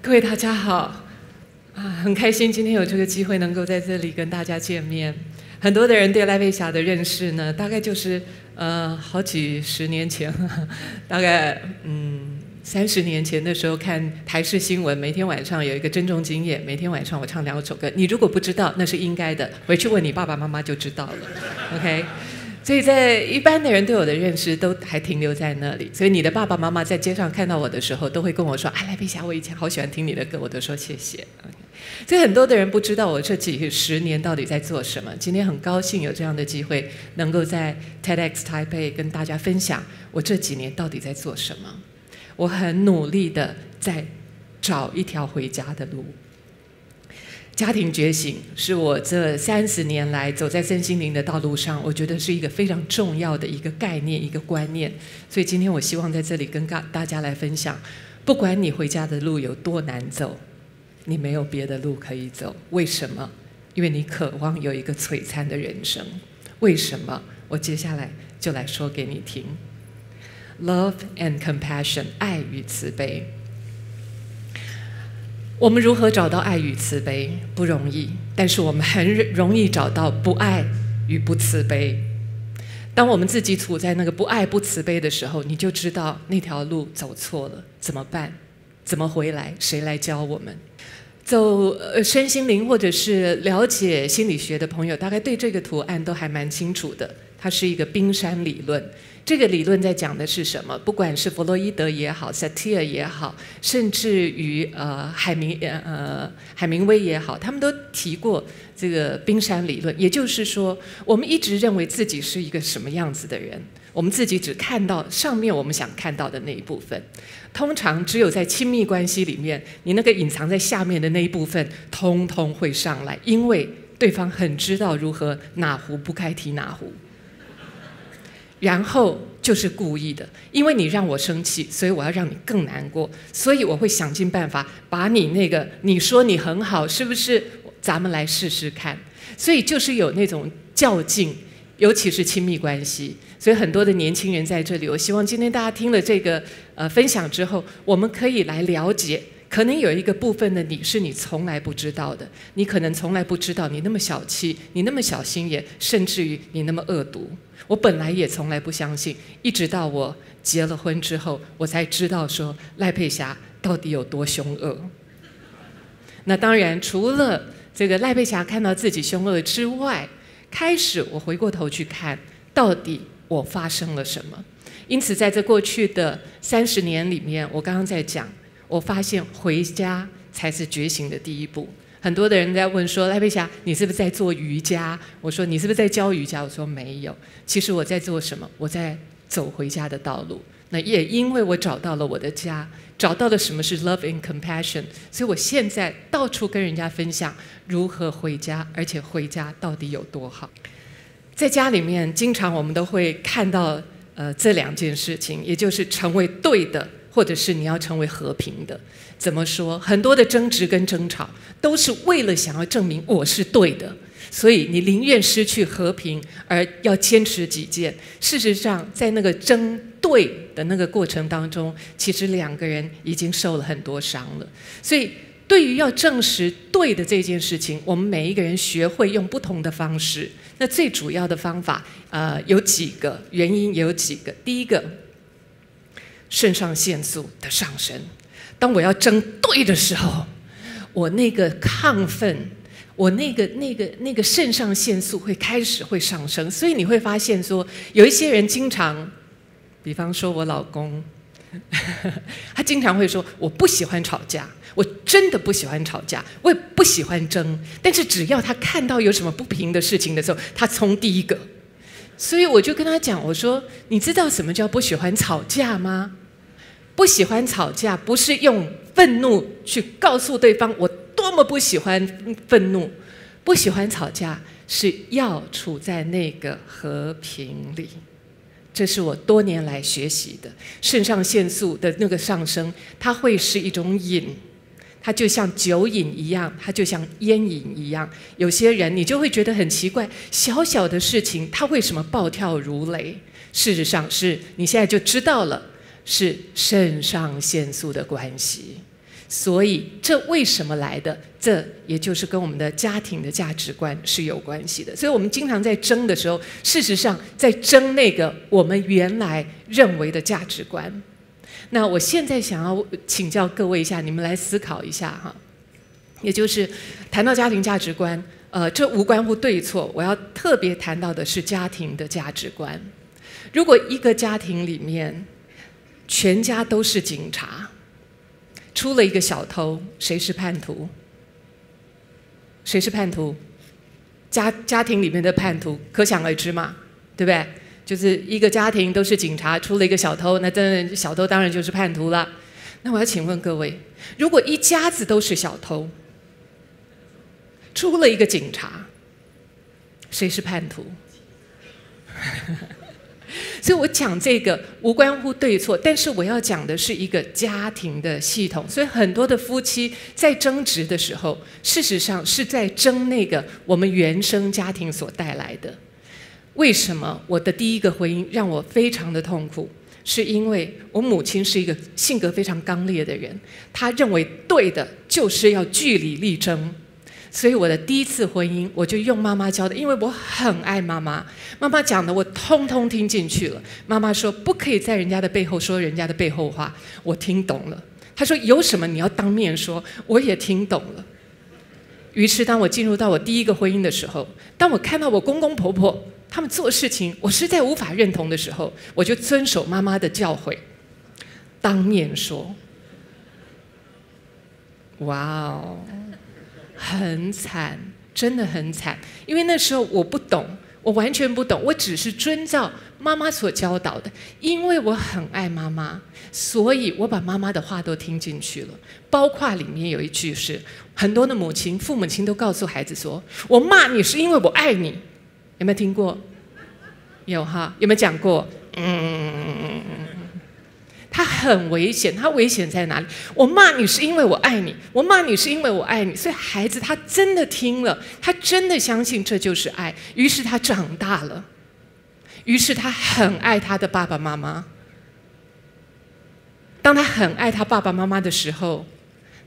各位大家好，很开心今天有这个机会能够在这里跟大家见面。很多的人对赖佩霞的认识呢，大概就是好几十年前，大概30年前的时候看台视新闻，每天晚上有一个珍重今夜，每天晚上我唱2首歌。你如果不知道，那是应该的，回去问你爸爸妈妈就知道了。OK。所以在一般的人对我的认识都还停留在那里，所以你的爸爸妈妈在街上看到我的时候，都会跟我说：“赖佩霞，我以前好喜欢听你的歌。”我都说谢谢。所以很多的人不知道我这几十年到底在做什么。今天很高兴有这样的机会，能够在 TEDx 台北跟大家分享我这几年到底在做什么。我很努力的在找一条回家的路。家庭觉醒是我这30年来走在身心灵的道路上，我觉得是一个非常重要的一个概念、一个观念。所以今天我希望在这里跟大家来分享，不管你回家的路有多难走，你没有别的路可以走。为什么？因为你渴望有一个璀璨的人生。为什么？我接下来就来说给你听。Love and compassion， 爱与慈悲。我们如何找到爱与慈悲？不容易，但是我们很容易找到不爱与不慈悲。当我们自己处在那个不爱不慈悲的时候，你就知道那条路走错了，怎么办？怎么回来？谁来教我们？走身心灵或者是了解心理学的朋友，大概对这个图案都还蛮清楚的。它是一个冰山理论。这个理论在讲的是什么？不管是弗洛伊德也好，萨提尔也好，甚至于海明威也好，他们都提过这个冰山理论。也就是说，我们一直认为自己是一个什么样子的人，我们自己只看到上面我们想看到的那一部分。通常只有在亲密关系里面，你那个隐藏在下面的那一部分，通通会上来，因为对方很知道如何哪壶不开提哪壶。然后就是故意的，因为你让我生气，所以我要让你更难过，所以我会想尽办法把你那个你说你很好，是不是？咱们来试试看。所以就是有那种较劲，尤其是亲密关系。所以很多的年轻人在这里，我希望今天大家听了这个分享之后，我们可以来了解。可能有一个部分的你是你从来不知道的，你可能从来不知道你那么小气，你那么小心眼，甚至于你那么恶毒。我本来也从来不相信，一直到我结了婚之后，我才知道说赖佩霞到底有多凶恶。那当然，除了这个赖佩霞看到自己凶恶之外，开始我回过头去看，到底我发生了什么。因此，在这过去的30年里面，我刚刚在讲。我发现回家才是觉醒的第一步。很多的人在问说：“赖佩霞，你是不是在做瑜伽？”我说：“你是不是在教瑜伽？”我说：“没有。”其实我在做什么？我在走回家的道路。那也因为我找到了我的家，找到了什么是 love and compassion， 所以我现在到处跟人家分享如何回家，而且回家到底有多好。在家里面，经常我们都会看到这2件事情，也就是成为对的。或者是你要成为和平的。怎么说？很多的争执跟争吵都是为了想要证明我是对的，所以你宁愿失去和平而要坚持己见。事实上，在那个争对的那个过程当中，其实2个人已经受了很多伤了。所以对于要证实对的这件事情，我们每一个人学会用不同的方式。那最主要的方法有几个，原因也有几个。第一个，肾上腺素的上升。当我要争对的时候，我那个亢奋，我那个肾上腺素开始会上升。所以你会发现说，有一些人经常，比方说我老公，他经常会说我不喜欢吵架，我真的不喜欢吵架，我也不喜欢争。但是只要他看到有什么不平的事情的时候，他冲第一个。所以我就跟他讲，我说：“你知道什么叫不喜欢吵架吗？不喜欢吵架不是用愤怒去告诉对方我多么不喜欢愤怒，不喜欢吵架是要处在那个和平里。”这是我多年来学习的。肾上腺素的那个上升，它会是一种瘾。它就像酒瘾一样，它就像烟瘾一样。有些人你就会觉得很奇怪，小小的事情他为什么暴跳如雷？事实上是你现在就知道了，是肾上腺素的关系。所以这为什么来的？这也就是跟我们的家庭的价值观是有关系的。所以我们经常在争的时候，事实上在争那个我们原来认为的价值观。那我现在想要请教各位一下，你们来思考一下哈，也就是谈到家庭价值观，这无关乎对错，我要特别谈到的是家庭的价值观。如果一个家庭里面全家都是警察，出了一个小偷，谁是叛徒？谁是叛徒？家庭里面的叛徒可想而知嘛，对不对？就是一个家庭都是警察，出了一个小偷，那真的小偷当然就是叛徒了。那我要请问各位，如果一家子都是小偷，出了一个警察，谁是叛徒？所以我讲这个无关乎对错，但是我要讲的是一个家庭的系统。所以很多的夫妻在争执的时候，事实上是在争那个我们原生家庭所带来的。为什么我的第一个婚姻让我非常的痛苦？是因为我母亲是一个性格非常刚烈的人，她认为对的就是要据理力争。所以我的第一次婚姻，我就用妈妈教的，因为我很爱妈妈，妈妈讲的我通通听进去了。妈妈说不可以在人家的背后说人家的背后话，我听懂了。她说有什么你要当面说，我也听懂了。于是当我进入到我第一个婚姻的时候，当我看到我公公婆婆他们做事情我实在无法认同的时候，我就遵守妈妈的教诲，当面说。哇哦，很惨，真的很惨。因为那时候我不懂，我完全不懂，我只是遵照妈妈所教导的。因为我很爱妈妈，所以我把妈妈的话都听进去了。包括里面有一句是，很多的父母亲都告诉孩子说，我骂你是因为我爱你。有没有听过？有哈？有没有讲过？它很危险，它危险在哪里？我骂你是因为我爱你，我骂你是因为我爱你。所以孩子他真的听了，他真的相信这就是爱，于是他长大了，于是他很爱他的爸爸妈妈。当他很爱他爸爸妈妈的时候，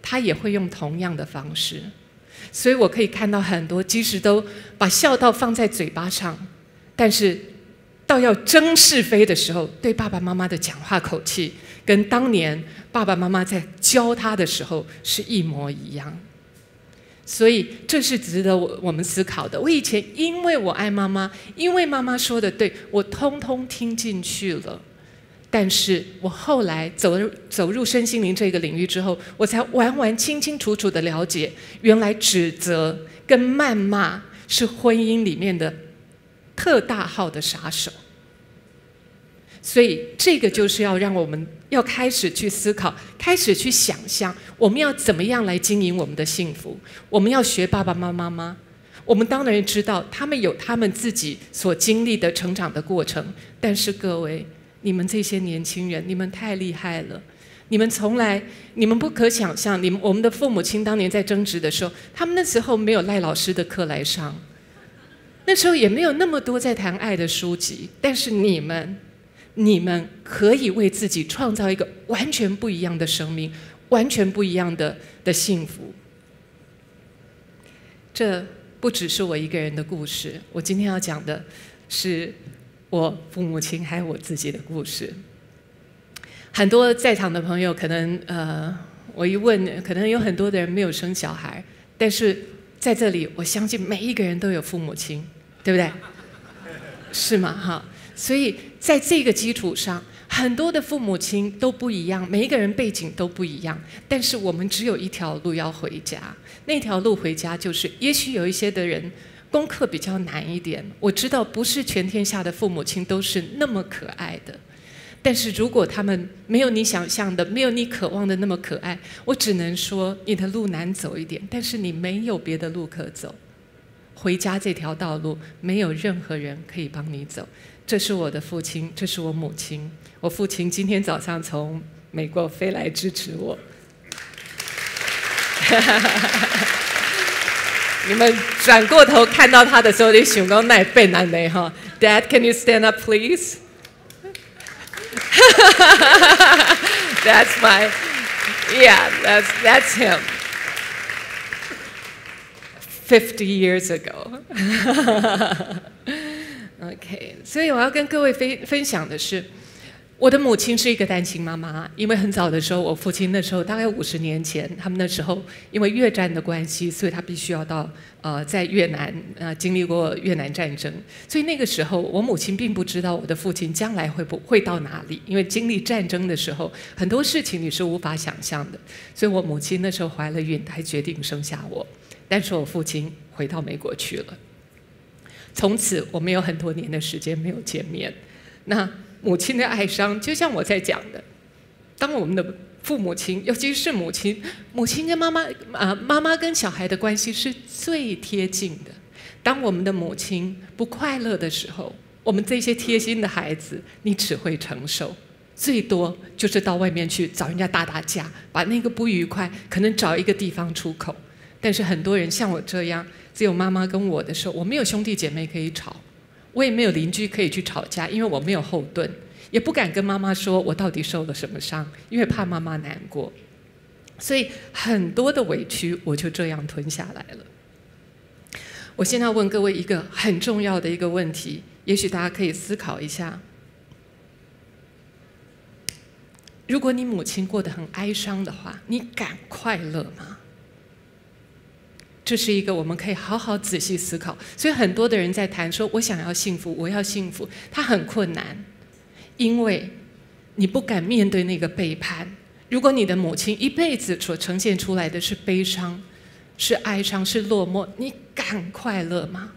他也会用同样的方式。所以我可以看到很多，即使都把孝道放在嘴巴上，但是到要争是非的时候，对爸爸妈妈的讲话口气跟当年爸爸妈妈在教他的时候是一模一样。所以这是值得我们思考的。我以前因为我爱妈妈，因为妈妈说的对，我通通听进去了。但是我后来走入身心灵这个领域之后，我才完清清楚楚的了解，原来指责跟谩骂是婚姻里面的特大号的杀手。所以这个就是要让我们要开始去思考，开始去想象，我们要怎么样来经营我们的幸福。我们要学爸爸妈妈吗？我们当然知道他们有他们自己所经历的成长的过程，但是各位，你们这些年轻人，你们太厉害了。你们不可想象，我们的父母亲当年在争执的时候，他们那时候没有赖老师的课来上，那时候也没有那么多在谈爱的书籍，但是你们可以为自己创造一个完全不一样的生命，完全不一样的幸福。这不只是我一个人的故事，我今天要讲的是我父母亲还有我自己的故事。很多在场的朋友可能我一问，可能有很多的人没有生小孩，但是在这里我相信每一个人都有父母亲，对不对？是吗？哈，所以在这个基础上，很多的父母亲都不一样，每一个人背景都不一样，但是我们只有一条路要回家。那条路回家就是，也许有一些的人功课比较难一点，我知道不是全天下的父母亲都是那么可爱的，但是如果他们没有你想象的，没有你渴望的那么可爱，我只能说你的路难走一点，但是你没有别的路可走。回家这条道路没有任何人可以帮你走。这是我的父亲，这是我母亲。我父亲今天早上从美国飞来支持我。你们转过头看到他的时候，你想说那变难的哈 ？Dad, can you stand up, please? That's my Yeah, that's him. 50 years ago. OK， 所以我要跟各位分享的是，我的母亲是一个单亲妈妈，因为很早的时候，我父亲那时候大概50年前，他们那时候因为越战的关系，所以他必须要到在越南经历过越南战争，所以那个时候我母亲并不知道我的父亲将来会到哪里，因为经历战争的时候，很多事情你是无法想象的，所以我母亲那时候怀了孕，还决定生下我，但是我父亲回到美国去了。从此我们有很多年的时间没有见面。那母亲的哀伤，就像我在讲的，当我们的父母亲，尤其是母亲跟妈妈跟小孩的关系是最贴近的。当我们的母亲不快乐的时候，我们这些贴心的孩子，你只会承受，最多就是到外面去找人家打架，把那个不愉快可能找一个地方出口。但是很多人像我这样，只有妈妈跟我的时候，我没有兄弟姐妹可以吵，我也没有邻居可以去吵架，因为我没有后盾，也不敢跟妈妈说我到底受了什么伤，因为怕妈妈难过，所以很多的委屈我就这样吞下来了。我现在要问各位一个很重要的一个问题，也许大家可以思考一下：如果你母亲过得很哀伤的话，你敢快乐吗？这是一个我们可以好好仔细思考。所以很多的人在谈说我想要幸福，我要幸福，它很困难，因为你不敢面对那个背叛。如果你的母亲一辈子所呈现出来的是悲伤，是哀伤，是落寞，你敢快乐吗？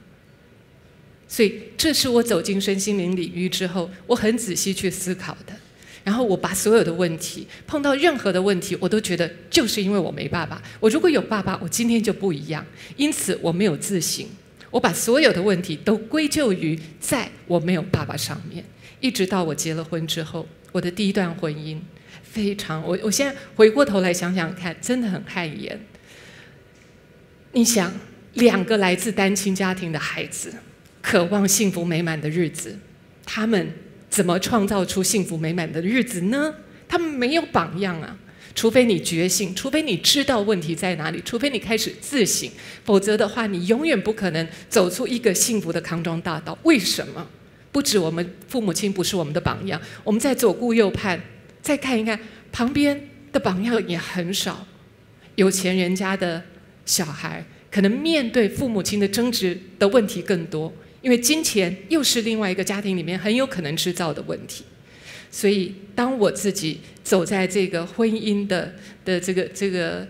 所以这是我走进身心灵领域之后，我很仔细去思考的。然后我把所有的问题，碰到任何的问题，我都觉得就是因为我没爸爸。我如果有爸爸，我今天就不一样。因此我没有自省，我把所有的问题都归咎于在我没有爸爸上面。一直到我结了婚之后，我的第一段婚姻非常，我现在回过头来想想看，真的很汗颜。你想，2个来自单亲家庭的孩子，渴望幸福美满的日子，他们怎么创造出幸福美满的日子呢？他们没有榜样啊！除非你觉醒，除非你知道问题在哪里，除非你开始自省，否则的话，你永远不可能走出一个幸福的康庄大道。为什么？不止我们父母亲不是我们的榜样，我们在左顾右盼，再看一看旁边的榜样也很少。有钱人家的小孩，可能面对父母亲的争执的问题更多。因为金钱又是另外一个家庭里面很有可能制造的问题，所以当我自己走在这个婚姻的这个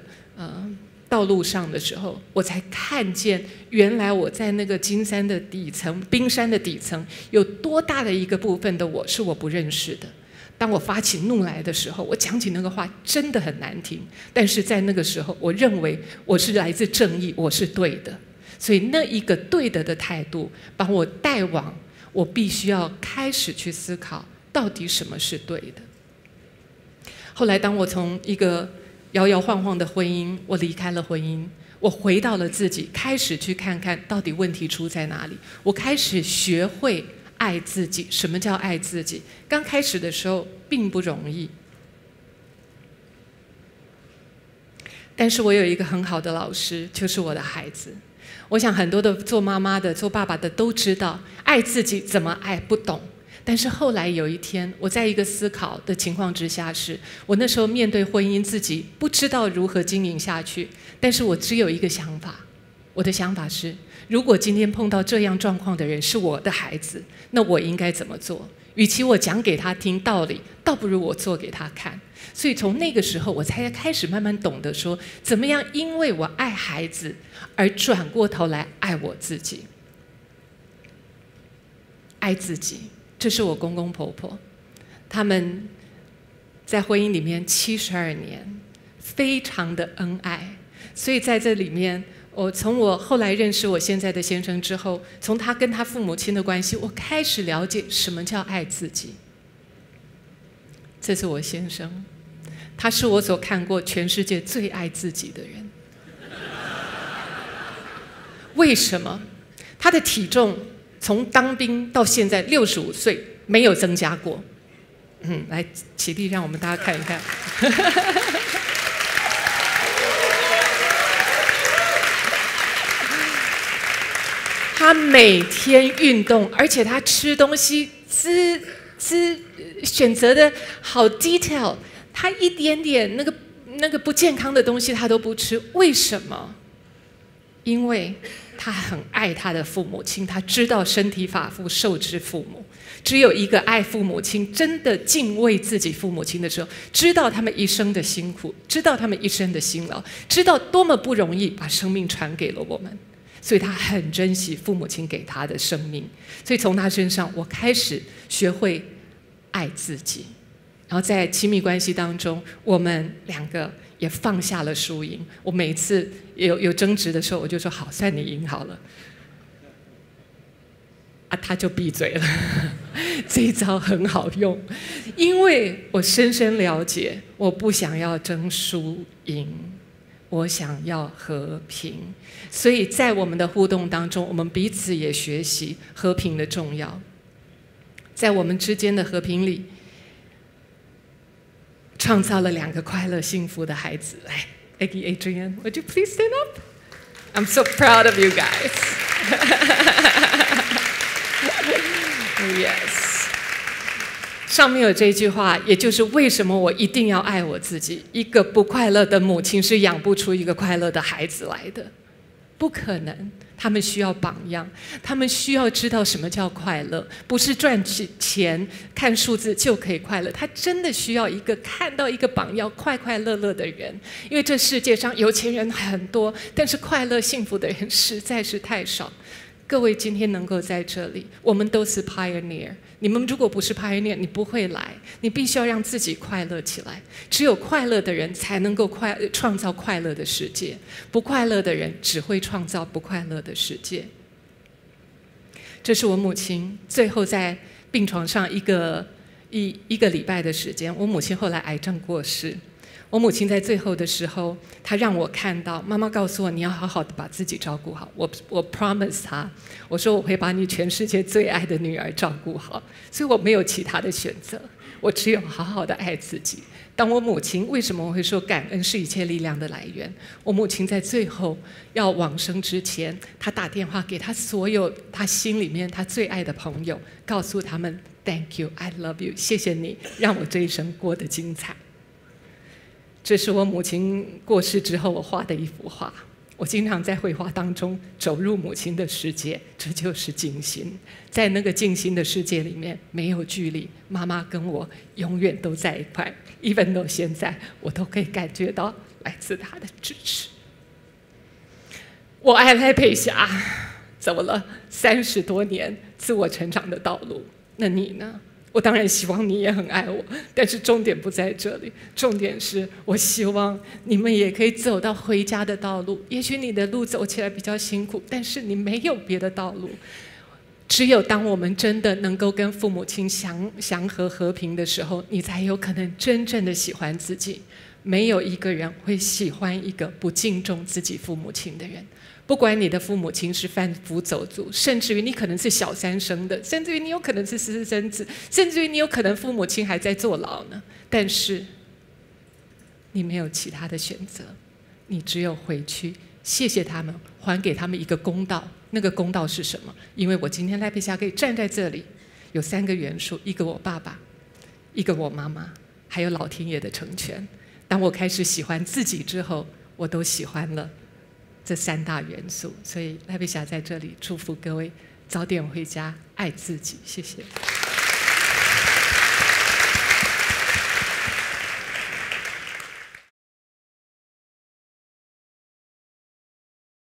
道路上的时候，我才看见原来我在那个金山的底层、冰山的底层有多大的一个部分的我是我不认识的。当我发起怒来的时候，我讲起那个话真的很难听，但是在那个时候，我认为我是来自正义，我是对的。所以那一个对的态度把我带往我必须要开始去思考到底什么是对的。后来当我从一个摇摇晃晃的婚姻，我离开了婚姻，我回到了自己，开始去看看到底问题出在哪里。我开始学会爱自己。什么叫爱自己？刚开始的时候并不容易，但是我有一个很好的老师，就是我的孩子。我想很多的做妈妈的、做爸爸的都知道，爱自己怎么爱不懂。但是后来有一天，我在一个思考的情况之下是，我那时候面对婚姻，自己不知道如何经营下去。但是我只有一个想法，我的想法是，如果今天碰到这样状况的人是我的孩子，那我应该怎么做？与其我讲给他听道理，倒不如我做给他看。所以从那个时候，我才开始慢慢懂得说，怎么样因为我爱孩子而转过头来爱我自己。爱自己，这是我公公婆婆，他们在婚姻里面72年，非常的恩爱。所以在这里面，从我后来认识我现在的先生之后，从他跟他父母亲的关系，我开始了解什么叫爱自己。这是我先生，他是我所看过全世界最爱自己的人。为什么？他的体重从当兵到现在65岁没有增加过。来起立，让我们大家看一看。他每天运动，而且他吃东西选择的好 detail， 他一点点那个不健康的东西他都不吃，为什么？因为他很爱他的父母亲，他知道身体发肤受之父母。只有一个爱父母亲、真的敬畏自己父母亲的时候，知道他们一生的辛苦，知道他们一生的辛劳，知道多么不容易把生命传给了我们，所以他很珍惜父母亲给他的生命。所以从他身上，我开始学会爱自己。然后在亲密关系当中，我们两个也放下了输赢。我每一次有争执的时候，我就说好，算你赢好了。他就闭嘴了。这一招很好用，因为我深深了解，我不想要争输赢，我想要和平。所以在我们的互动当中，我们彼此也学习和平的重要。在我们之间的和平里，创造了2个快乐幸福的孩子。来 Aggie, Adrian, would you please stand up? I'm so proud of you guys. Yes. 上面有这句话，也就是为什么我一定要爱我自己。一个不快乐的母亲是养不出一个快乐的孩子来的，不可能。他们需要榜样，他们需要知道什么叫快乐，不是赚钱看数字就可以快乐。他真的需要看到一个榜样，快快乐乐的人。因为这世界上有钱人很多，但是快乐幸福的人实在是太少。各位今天能够在这里，我们都是 pioneer。你们如果不是 pioneer， 你不会来。你必须要让自己快乐起来。只有快乐的人才能够创造快乐的世界，不快乐的人只会创造不快乐的世界。这是我母亲最后在病床上一个礼拜的时间。我母亲后来癌症过世。我母亲在最后的时候，她让我看到，妈妈告诉我，你要好好的把自己照顾好。我 promise 她，我说我会把你全世界最爱的女儿照顾好。所以我没有其他的选择，我只有好好的爱自己。当我母亲，为什么我会说感恩是一切力量的来源？我母亲在最后要往生之前，她打电话给她所有她心里面她最爱的朋友，告诉他们 Thank you, I love you， 谢谢你让我这一生过得精彩。这是我母亲过世之后我画的一幅画。我经常在绘画当中走入母亲的世界，这就是静心。在那个静心的世界里面，没有距离，妈妈跟我永远都在一块。even though 现在我都可以感觉到来自她的支持。我爱赖佩霞，走了30多年自我成长的道路。那你呢？我当然希望你也很爱我，但是重点不在这里，重点是我希望你们也可以走到回家的道路。也许你的路走起来比较辛苦，但是你没有别的道路。只有当我们真的能够跟父母亲祥和和平的时候，你才有可能真正的喜欢自己。没有一个人会喜欢一个不敬重自己父母亲的人。不管你的父母亲是贩夫走卒，甚至于你可能是小三生的，甚至于你有可能是私生子，甚至于你有可能父母亲还在坐牢呢。但是你没有其他的选择，你只有回去谢谢他们，还给他们一个公道。那个公道是什么？因为我今天赖佩霞可以站在这里，有3个元素：一个我爸爸，一个我妈妈，还有老天爷的成全。当我开始喜欢自己之后，我都喜欢了这3大元素。所以赖佩霞在这里祝福各位早点回家，爱自己。谢谢。